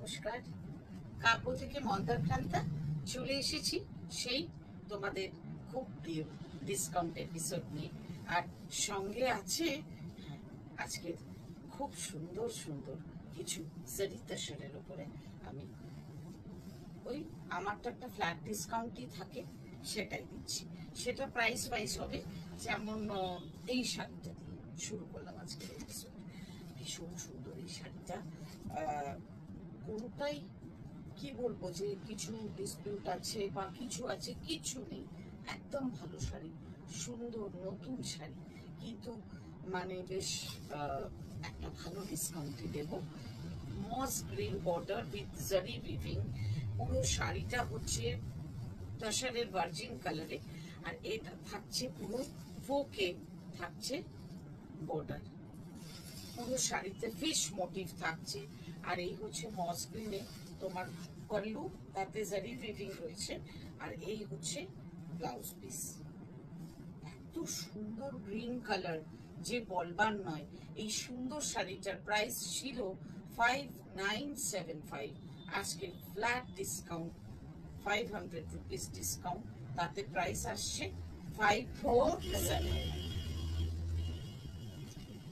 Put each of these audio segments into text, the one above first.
নমস্কার। কাব্য থেকে মন্দারকান্তা চলে এসেছি সেই তোমাদের খুব প্রিয় ডিসকাউন্ট এপিসোড নিয়ে। আর সঙ্গে আছে আজকের খুব সুন্দর সুন্দর কিছু জারি তসরের উপরে আমি ওই আমার তো একটা ফ্ল্যাট ডিসকাউন্টই থাকে, সেটাই দিচ্ছি। সেটা প্রাইস ওয়াইজ হবে। যেমন এই শাড়িটা দিয়ে শুরু করলাম আজকের এপিসোড। ভীষণ সুন্দর এই শাড়িটা। কোনোটাই কি বলবো যে কিছু ডিসপিউট আছে বা কিছু আছে, কিছু নেই। একদম ভালো শাড়ি, সুন্দর নতুন শাড়ি, কিন্তু মানে বেশ একটা ভালো ডিসকাউন্টে দেবো। মস গ্রিন বর্ডার উইথ জারি উইভিং। পুরো শাড়িটা হচ্ছে তসরের ভার্জিন কালারে, আর এটা থাকছে পুরো ফোকে থাকছে বর্ডার। পুরো শাড়িতে ফিশ মোটিভ থাকছে। আর এই হচ্ছে মস গ্রিনে তোমার পল্লু, তাতে জারি উইভিং রয়েছে। আর এই হচ্ছে ব্লাউজ পিস। এত সুন্দর গ্রিন কালার যে বলবার নয়। এই সুন্দর শাড়িটার প্রাইস ছিল 5975। আজকে ফ্ল্যাট ডিসকাউন্ট 500 রুপিস ডিসকাউন্ট, তাতে প্রাইস আসছে 547।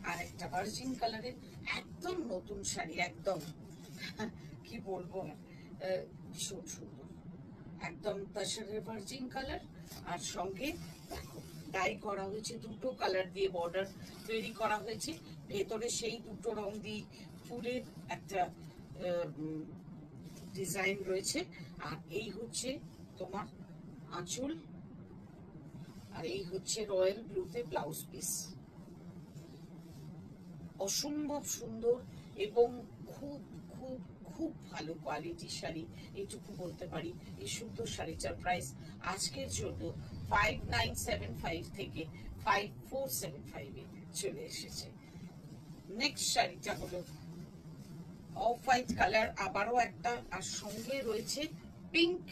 আর একটা ভার্জিন কালারের একদম নতুন শাড়ি, একদম কি বলবো, ভীষণ সুন্দর, একদম তসরের ভার্জিন কালার। আর সঙ্গে দেখো ডাই করা হয়েছে, দুটো কালার দিয়ে বর্ডার তৈরি করা হয়েছে। ভেতরে সেই দুটো রং দিয়ে ফুলের একটা ডিজাইন রয়েছে। আর এই হচ্ছে তোমার আঁচল, আর এই হচ্ছে রয়্যাল ব্লুতে ব্লাউজ পিস। অসম্ভব সুন্দর এবং খুব খুব খুব ভালো কোয়ালিটির শাড়ি, এইটুকু বলতে পারি। এই সুন্দর শাড়িটার প্রাইস আজকের জন্য 5975 থেকে 5475 এ চলে এসেছে। নেক্সট শাড়িটা হলো অফ হোয়াইট কালার, আবারও একটা, আর সঙ্গে রয়েছে পিঙ্ক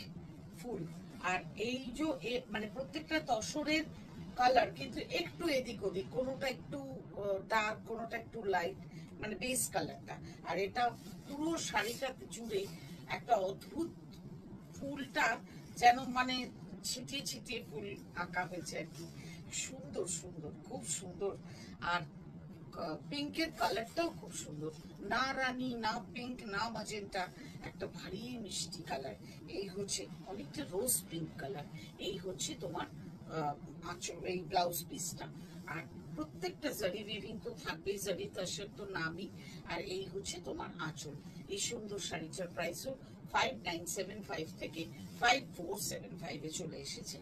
ফুল। আর এই যে মানে প্রত্যেকটা তসরের কালার কিন্তু একটু এদিক ওদিক, কোনোটা একটু ডার্ক, কোনোটা একটু লাইট, মানে বেস কালারটা। আর এটা পুরো শাড়িটাতে জুড়ে একটা অদ্ভুত ফুলটা যেন মানে ছিটিয়ে ছিটিয়ে ফুল আঁকা হয়েছে আর কি। সুন্দর সুন্দর, খুব সুন্দর। আর পিঙ্কের কালারটাও খুব সুন্দর, না রানী, না পিঙ্ক, না ম্যাজেন্টা, একটা ভারী মিষ্টি কালার। এই হচ্ছে অনেকটা রোজ পিঙ্ক কালার। এই হচ্ছে তোমার আঁচল, এই ব্লাউজ পিসটা। আর প্রত্যেকটা জারি উইভিং তো থাকবেই, জারি তসর তো নামই। আর এই হচ্ছে তোমার আঁচল। এই সুন্দর শাড়িটার প্রাইসও 5975 থেকে 5475 এ চলে এসেছে।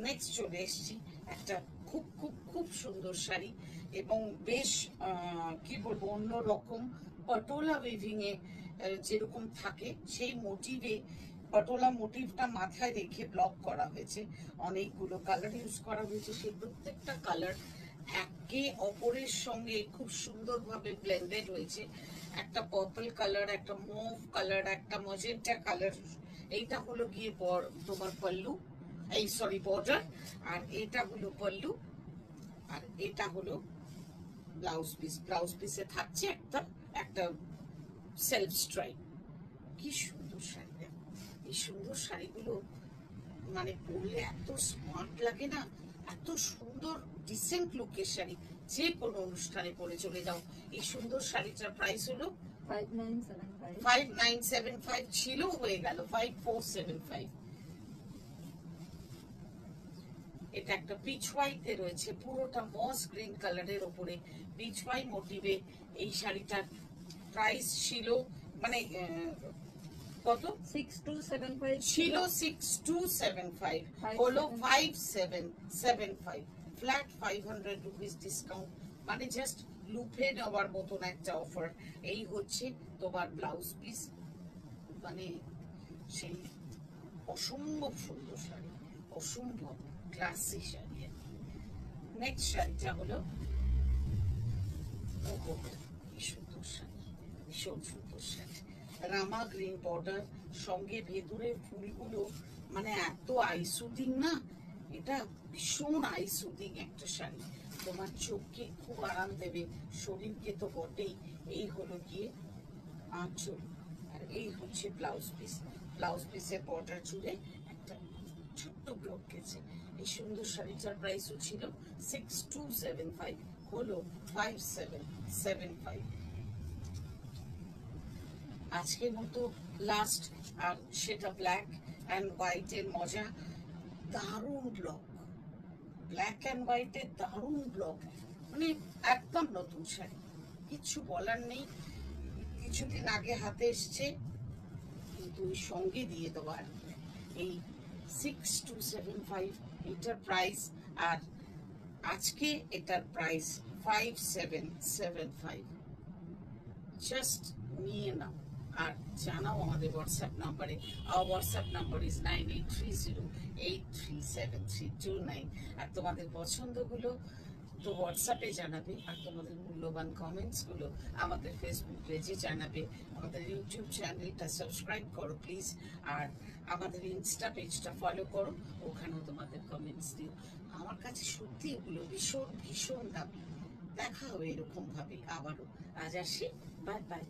নেক্সট চলে এসেছি একটা খুব খুব খুব সুন্দর শাড়ি, এবং বেশ কি বলবো অন্যরকম। পটোলা উইভিং এ যেরকম থাকে সেই মোটিভে, পটোলা মোটিভটা মাথায় রেখে ব্লক করা হয়েছে। অনেকগুলো কালার ইউজ করা হয়েছে, সেই প্রত্যেকটা কালার একে অপরের সঙ্গে খুব সুন্দরভাবে ব্লেন্ডেড হয়েছে। একটা পার্পল কালার, একটা মুভ কালার, একটা ম্যাজেন্টা কালার। এইটা হলো গিয়ে তোমার পল্লু, এই সরি বর্ডার। আর এটা হলো পল্লু, আর এটা হলো ব্লাউজ পিস। ব্লাউজ পিসে থাকছে একটা একটা সেলফ স্ট্রাইপ। কি সুন্দর শাড়ি! এই সুন্দর শাড়িগুলো মানে পরলে এত স্মার্ট লাগে না, এত সুন্দর ডিসেন্ট লুকের শাড়ি। যে কোনো অনুষ্ঠানে পরে চলে যাও। এই সুন্দর শাড়িটার প্রাইস হলো 5975 ছিল, হয়ে গেল 5475। এটা একটা পিচ হোয়াইটে রয়েছে, পুরোটা মস গ্রিন কালারের ওপরে পিচ হোয়াইট মোটিভে। এই শাড়িটার প্রাইস ছিল মানে কত, 6275 ছিল 6275, হলো 5775। ফ্ল্যাট 500 রুপিস ডিসকাউন্ট, মানে জাস্ট লুফে নেওয়ার মতন একটা অফার। এই হচ্ছে তোমার ব্লাউজ পিস, মানে সেই অসম্ভব সুন্দর শাড়ি, অসম্ভব ক্লাসি শাড়ি। নেক্সট শাড়িটা হলো কি সুন্দর শাড়ি, ভীষণ সুন্দর শাড়ি। রামা গ্রিন বর্ডার, সঙ্গে ভেতরের ফুলগুলো মানে এত আইসুদিং না, এটা ভীষণ আইসুদিং একটা শাড়ি। তোমার চোখকে খুব আরাম দেবে, শরীরকে তো বটেই। এই হলো গিয়ে আঁচল, এই হচ্ছে ব্লাউজ পিস। ব্লাউজ পিসের বর্ডার জুড়ে একটা ছোট্ট ব্লক গেছে। এই সুন্দর শাড়িটার প্রাইসও ছিল 6275, হলো 5775। আজকের মতো লাস্ট, আর সেটা ব্ল্যাক অ্যান্ড হোয়াইটের মজা। দারুণ ব্লক, ব্ল্যাক অ্যান্ড হোয়াইটের দারুণ ব্লক, মানে একদম নতুন শাড়ি, কিচ্ছু বলার নেই। কিছুদিন আগে হাতে এসছে, কিন্তু ওই সঙ্গে দিয়ে দেওয়ার এই 6275 এটার প্রাইস, আর আজকে এটার প্রাইস 5775। জাস্ট নিয়ে নাও আর জানাও আমাদের হোয়াটসঅ্যাপ নাম্বারে। Our WhatsApp number is 9830837329। আর তোমাদের পছন্দগুলো তো হোয়াটসঅ্যাপে জানাবে, আর তোমাদের মূল্যবান কমেন্টসগুলো আমাদের ফেসবুক পেজে জানাবে। আমাদের ইউটিউব চ্যানেলটা সাবস্ক্রাইব করো প্লিজ, আর আমাদের ইনস্টা পেজটা ফলো করো, ওখানেও তোমাদের কমেন্টস দিও। আমার কাছে সত্যি এগুলো ভীষণ ভীষণ দামি। দেখা হবে এরকম ভাবে আবারও। আজ আসি, বাই বাই।